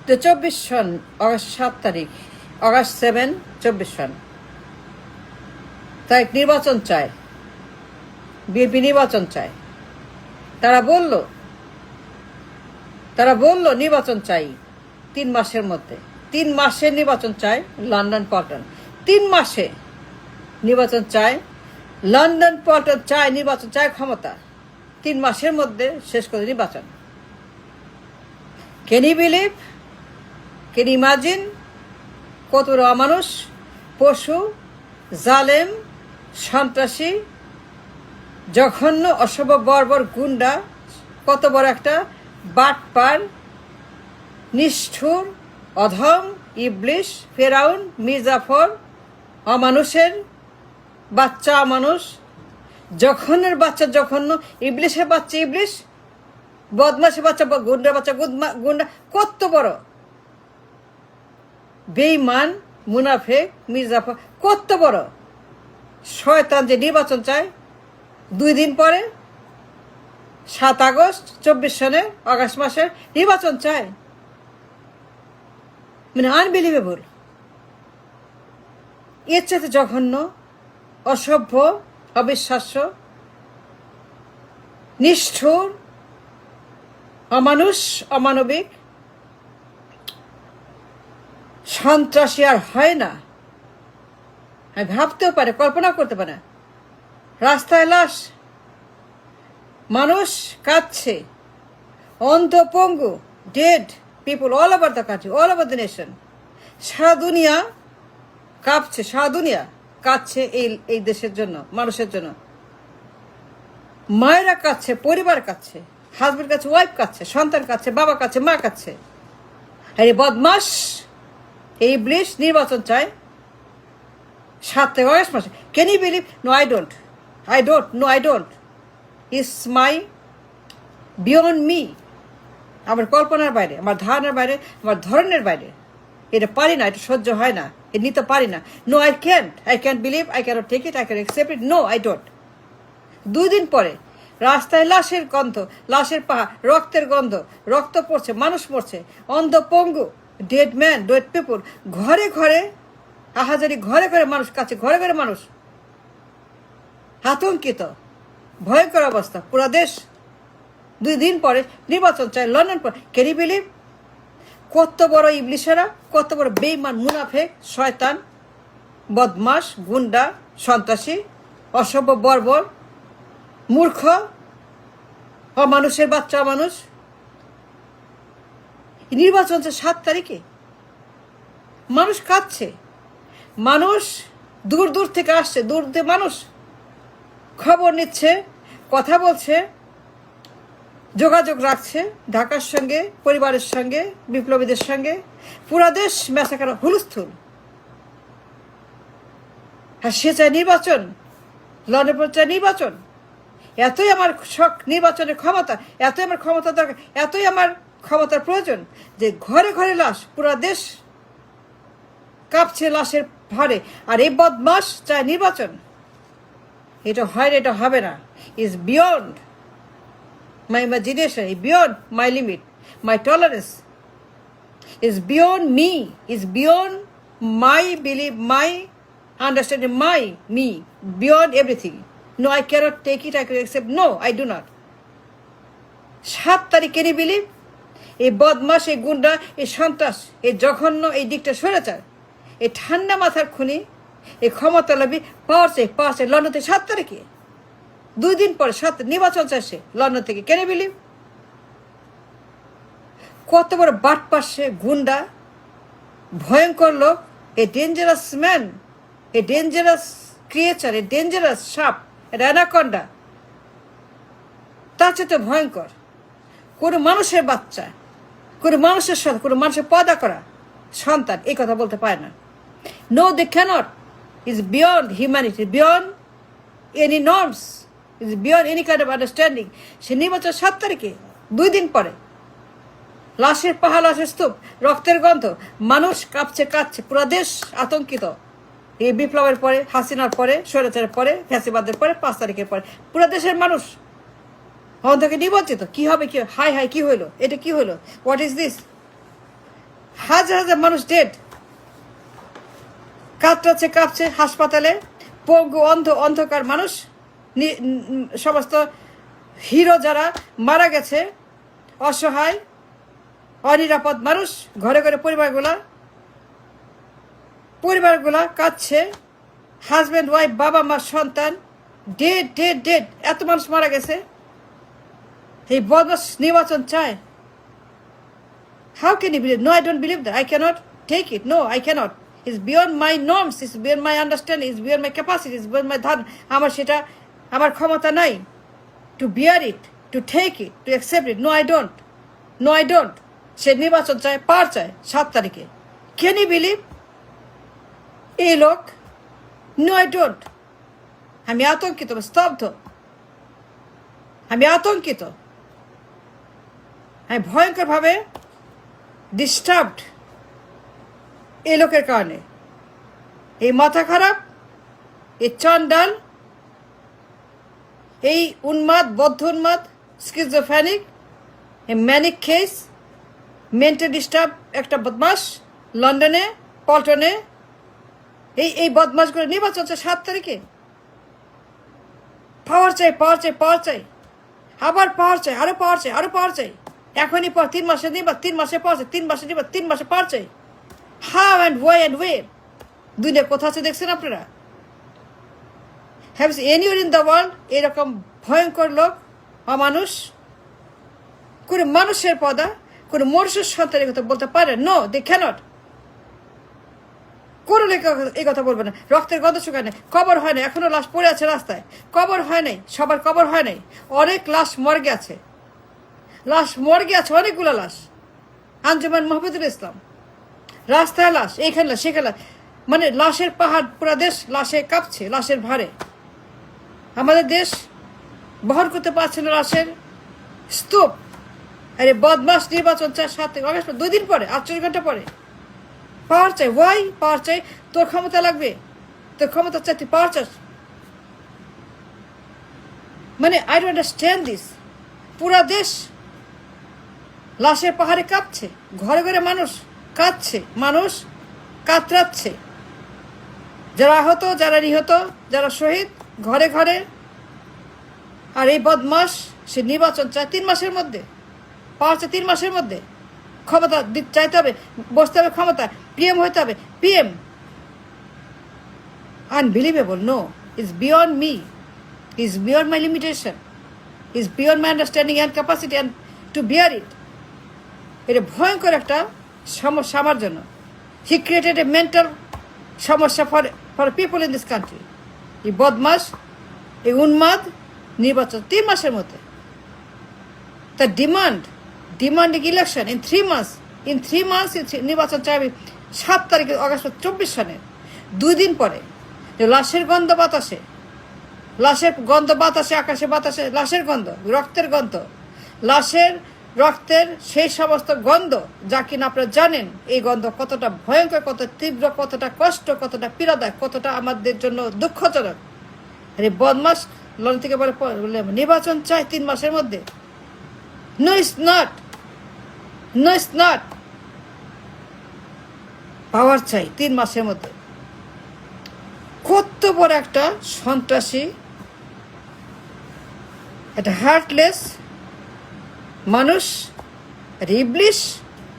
24 সন August 7 তারিখ, August 7, 24 সন তারিখ নির্বাচন চায়, বিএনপি নির্বাচন চায়। তারা বলল নির্বাচন চাই 3 মাসের মধ্যে, 3 মাসের নির্বাচন চায় লন্ডন পল্টন, 3 মাসে নির্বাচন চায় লন্ডন পল্টন, চায় নির্বাচন, চায় ক্ষমতা, 3 মাসের মধ্যে শেষ করে নির্বাচন। Can you believe, can you imagine কত অমানুষ, পশু, জালেম, সন্ত্রাসী, জঘন্য, অসভ্য, বর্বর, গুন্ডা, কত বড় একটা বাটপার, নিষ্ঠুর, অধম, ইবলিশ, ফেরাউন, মির্জাফর, অমানুষের বাচ্চা, অমানুষ, জঘন্যের বাচ্চা জঘন্য, ইবলিশের বাচ্চা ইবলিশ, বদমাশের বাচ্চা গুন্ডার বাচ্চা গুন্ডা, কত বড় বেঈমান, মুনাফেক, মির্জাফর, কত বড় শয়তান যে নির্বাচন চায় 2 দিন পরে 7 আগস্ট 24 সনের আগস্ট মাসের নির্বাচন চায়। মানে আনবিলিভেবল। এর চাইতে জঘন্য, অসভ্য, অবিশ্বাস্য, নিষ্ঠুর, অমানুষ, অমানবিক, সন্ত্রাসী আর হয় না। আমি ভাবতেও পারে, কল্পনা করতে পারে। রাস্তায় লাশ, মানুষ কাঁদছে, অন্ধ, পঙ্গু, dead people all over the country, all over the nation. সারা দুনিয়া কাঁপছে, সারা দুনিয়া কাঁদছে এই দেশের জন্য, মানুষের জন্য। মায়েরা কাঁদছে, পরিবার কাঁদছে, হাজবেন্ড কাছে, ওয়াইফ কাঁদছে, সন্তান কাঁদছে, বাবা কাঁদছে, মা কাঁদছে। আর এই বদমাস, এই ইবলিশ নির্বাচন চায় 7 আগস্ট মাসে। Can you believe? No, I don't, no, I don't. It's my beyond me, আমার কল্পনার বাইরে, আমার ধারণার বাইরে, আমার ধরনের বাইরে। এটা পারি না, এটা সহ্য হয় না, এটা নিতে পারি না। No, I can't believe, I cannot take it, I can accept it, no, I don't. 2 দিন পরে রাস্তায় লাশের গন্ধ, লাশের পাহাড়, রক্তের গন্ধ, রক্ত পড়ছে, মানুষ মরছে, অন্ধ, পঙ্গু, ডেড ম্যান, ডেড পিপল, ঘরে ঘরে আহাজারি, ঘরে ঘরে মানুষ কাছে, ঘরে ঘরে মানুষ আতঙ্কিত, ভয়ঙ্কর অবস্থা, পুরা দেশ। 2 দিন পরে নির্বাচন চায় লন্ডন পর। Can you believe? কত বড় ইবলিশেরা, কত বড় বেঈমান, মুনাফেক, শয়তান, বদমাস, গুন্ডা, সন্ত্রাসী, অসভ্য, বর্বর, মূর্খ, অমানুষের বাচ্চা, অমানুষ। নির্বাচন 7 তারিখে। মানুষ কাঁদছে, মানুষ দূর দূর থেকে আসছে, দূর থেকে মানুষ খবর নিচ্ছে, কথা বলছে, যোগাযোগ রাখছে ঢাকার সঙ্গে, পরিবারের সঙ্গে, বিপ্লবীদের সঙ্গে। পুরা দেশ ম্যাসাকার, হুলস্থুল। আর সে চায় নির্বাচন, লন্ডন চায় নির্বাচন। এতই আমার শখ নির্বাচনের ক্ষমতা, এতই আমার ক্ষমতা দরকার, এতই আমার ক্ষমতার প্রয়োজন যে ঘরে ঘরে লাশ, পুরা দেশ কাঁপছে লাশের ভারে। আর এই বদমাস চায় নির্বাচন। এটা হয় না, এটা হবে না। Is beyond my imagination, is beyond my limit, my tolerance, is beyond me, is beyond my belief, my understanding, me, beyond everything. No, I cannot take it, I can accept, no, I do not. 7 তারিখ, can you believe? এই বদমাস, এই গুন্ডা, এই সন্ত্রাস, এই জঘন্য, এই দিকটা স্বৈরাচার, এই ঠান্ডা মাথার খুনি, এই ক্ষমতা লাভী পাওয়ার চাই লন্ডন থেকে 7 তারিখে। 2 দিন পরে 7 নির্বাচন চাইছে লন্ডন থেকে। Can you believe? কত বড় বাটপার সে, গুন্ডা, ভয়ঙ্কর লোক, a dangerous man, a dangerous creature, a dangerous সাপ, এটা অ্যানাকন্ডা। তার চেয়ে ভয়ঙ্কর কোনো মানুষের বাচ্চা, কোনো মানুষের সাথে, কোনো মানুষের পয়দা করা সন্তান এই কথা বলতে পারে না। No, they can't. Is beyond humanity, beyond any norms, is beyond any kind of understanding. সে নির্বাচন 7 তারিখে, 2 দিন পরে। লাশের পাহাড়, লাশের স্তূপ, রক্তের গন্ধ, মানুষ কাঁপছে, কাঁদছে, পুরো দেশ আতঙ্কিত। এই বিপ্লবের পরে, হাসিনার পরে, স্বৈরাচারের পরে, ফ্যাসিবাদের পরে, 5 তারিখের পরে পুরো দেশের মানুষ অন্ধকে নিবঞ্চিত। কি হবে, কি হাই কি হইলো, এটা কি হইলো, হোয়াট ইজ দিস? হাজার হাজার মানুষ ডেড, কাতরাচ্ছে কাঁপছে হাসপাতালে, পঙ্গু অন্ধকার মানুষ, সমস্ত হিরো যারা মারা গেছে, অসহায় অনিরাপদ মানুষ, ঘরে ঘরে পরিবারগুলা কাঁদছে, হাজব্যান্ড ওয়াইফ বাবা মা সন্তান ডেড ডেড ডেড, এত মানুষ মারা গেছে। এই বদমাস নির্বাচন চায়। How can you believe? No, I don't believe that. I cannot take it. No, I cannot. It's beyond my norms. It's beyond my understanding. It's beyond my capacity. It's beyond my ধারণা। আমার ক্ষমতা নাই to bear it, to take it, to accept it. No, I don't. No, I don't. সে নির্বাচন চায়, পার চায় 7 তারিখে। Can you believe? এই লোক, No, I don't. আমি আতঙ্কিত, স্তব্ধ, আমি আতঙ্কিত, আমি ভয়ঙ্করভাবে ডিস্টার্বড এই লোকের কারণে। এই মাথা খারাপ, এই চন্ডাল, এই উন্মাদ, বদ্ধ উন্মাদ, স্কিজোফ্রেনিক, এই ম্যানিক কেস, মেন্টাল ডিস্টার্ব একটা বদমাস লন্ডনে, পল্টনে, এই বদমাসগুলো নির্বাচন হচ্ছে 7 তারিখে। পাওয়ার চাই, পাওয়ার চাই, পাওয়ার চাই, আবার পাওয়ার চাই, আরো পাওয়ার চাই, আরো পাওয়ার চাই। এখনই পর 3 মাসে নির্বাচন, 3 মাসে পাওয়ার চাই, 3 মাসে নির্বাচন, 3 মাসে পাওয়ার চাই। How and why and way? দুনিয়া কোথা আছে দেখছেন আপনারা? Have anywhere in the world এরকম ভয়ঙ্কর লোক, অমানুষ, কোনো মানুষের পদা, কোনো মনুষ্যের সন্তানের কথা বলতে পারে? No, they cannot. কোনো লোক এই কথা বলবে না। রক্তের গন্ধ শুকায় নাই, কবর হয় নাই, এখনো লাশ পড়ে আছে রাস্তায়, কবর হয় নাই, সবার কবর হয় নাই, অনেক লাশ মর্গে আছে, লাশ মর্গে আছে, অনেকগুলো লাশ। আঞ্জুমান মাহমুদুল ইসলাম, রাস্তায় লাশ, এইখানে লাশ, সেখানে লাশ, মানে লাশের পাহাড়, পুরা দেশ লাশে কাঁপছে, লাশের ভারে। আমাদের দেশ বহন করতে পারছে না লাশের স্তূপ। আরে বদমাস নির্বাচন চায় 7 আগস্ট, 2 দিন পরে, 48 ঘন্টা পরে। পাওয়ার চাই, ওয়াই পাওয়ার চাই? তোর ক্ষমতা লাগবে, তোর ক্ষমতা চাই, তুই পাওয়ার চাস। মানে আই ডোন্ট আন্ডারস্ট্যান্ড দিস। পুরা দেশ লাশের পাহাড়ে কাঁপছে, ঘরে ঘরে মানুষ কাঁদছে, মানুষ কাতরাচ্ছে, যারা আহত, যারা নিহত, যারা শহীদ, ঘরে ঘরে। আর এই বদমাস সে নির্বাচন চায় 3 মাসের মধ্যে, পাওয়ার চায় 3 মাসের মধ্যে। ক্ষমতা চাইতে হবে, বসতে হবে ক্ষমতা, পিএম হইতে হবে, PM. Unbelievable. No, it's beyond me, it's beyond my limitation, it's beyond my understanding and capacity and to bear it. এটা ভয়ঙ্কর একটা সমস্যা আমার জন্য। হি ক্রিয়েটেড এ মেন্টাল সমস্যা for people in this country. এই বদমাস, এই উন্মাদ নির্বাচন 3 মাসের মধ্যে। তার ডিমান্ডিং ইলেকশন ইন 3 মাস, ইন 3 মাস নির্বাচন চাই আমি 7 তারিখে আগস্ট 24 সনের 2 দিন পরে। লাশের গন্ধ বাতাসে, লাশের গন্ধ বাতাসে, আকাশে বাতাসে, লাশের গন্ধ, রক্তের গন্ধ, লাশের রক্তের সেই সমস্ত গন্ধ যা কিনা আপনারা জানেন এই গন্ধ কতটা ভয়ঙ্কর, কত তীব্র, কতটা কষ্ট, কতটা পীড়াদায়ক, কতটা আমাদের জন্য দুঃখজনক। আরে বদমাস লন থেকে বলে নির্বাচন চাই 3 মাসের মধ্যে। No it's not, no it's not. Power চাই 3 মাসের মধ্যে। কত বড় একটা সন্ত্রাসী, একটা হার্টলেস মানুষ, একটা ইবলিশ,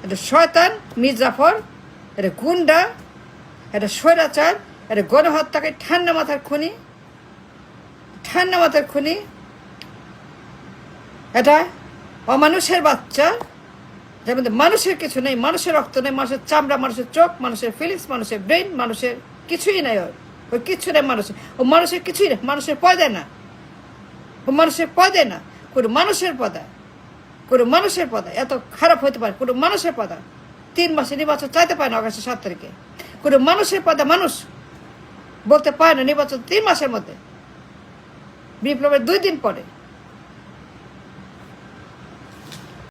একটা শয়তান মির্জাফর, একটা গুন্ডা, একটা স্বৈরাচার, একটা গণহত্যাকে ঠান্ডা মাথার খুনি, ঠান্ডা মাথার খুনি, এটা অমানুষের বাচ্চা, যার মধ্যে মানুষের কিছু নেই, মানুষের রক্ত নেই, মানুষের চামড়া, মানুষের চোখ, মানুষের ফিলিংস, মানুষের ব্রেন, মানুষের কিছুই নাই। ওই কিচ্ছু নেই মানুষের, ও মানুষের কিছুই নেই, মানুষের পয়দায় না, ও মানুষের পয়দায় না, কোনো মানুষের পদা, কোনো মানুষের পদা এত খারাপ হতে পারে? কোনো মানুষের পদা 3 মাসে নির্বাচন চাইতে পারে না আগস্টের 7 তারিখে? কোনো মানুষের পদা মানুষ বলতে পারে না নির্বাচন 3 মাসের মধ্যে, বিপ্লবের 2 দিন পরে।